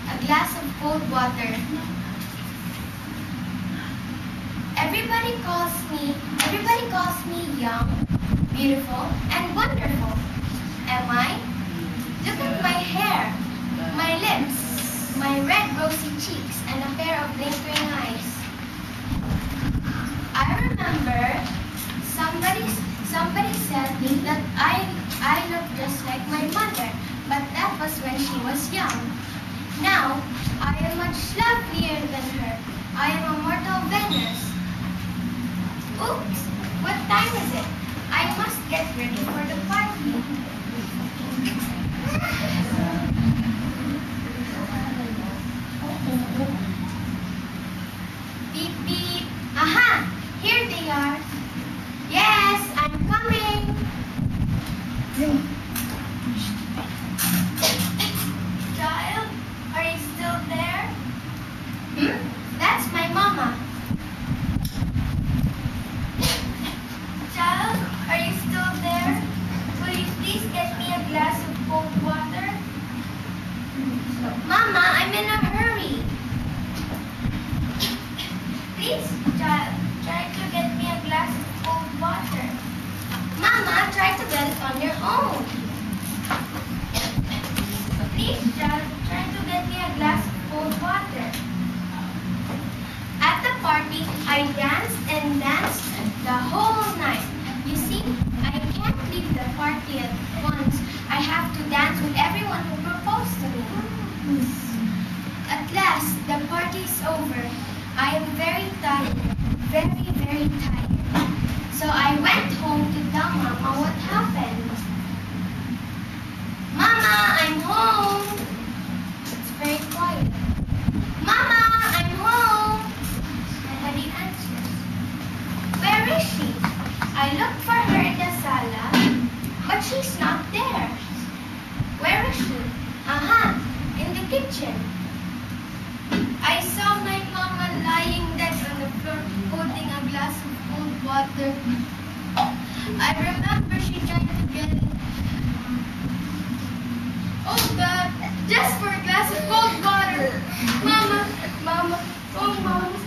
A glass of cold water. Everybody calls me young, beautiful, and wonderful. Am I? Look at my hair, my lips, my red rosy cheeks, and a pair of blinking eyes. I remember somebody said that I look just like my mother, but that was when she was young. Now, I am much lovelier than her. I am a mortal Venus. Oops, what time is it? I must get ready for the party. Beep, beep. Aha! Here they are. Yes, I'm coming. Child, are you still there? That's my mama. Child, are you still there? Will you please get me a glass of cold water? Mama, I'm in a hurry. Please, child, try to get me a glass of cold water. Mama, try to get it on your own. Please, child, try to get me a glass of cold water. At the party, I danced and danced the whole night. You see, I can't leave the party at once. I have to dance with everyone who proposed to me. At last, the party's over. I am very tired, very, very tired. So I went home to tell Mama what happened. Mama, I'm home. It's very quiet. Mama, I'm home. Nobody answers. Where is she? I looked for her in the sala, but she's not there. Where is she? Aha, in the kitchen. I saw my mama lying dead on the floor, holding a glass of cold water. I remember she tried to get it. Oh God, just for a glass of cold water. Mama, Mama, oh Mama.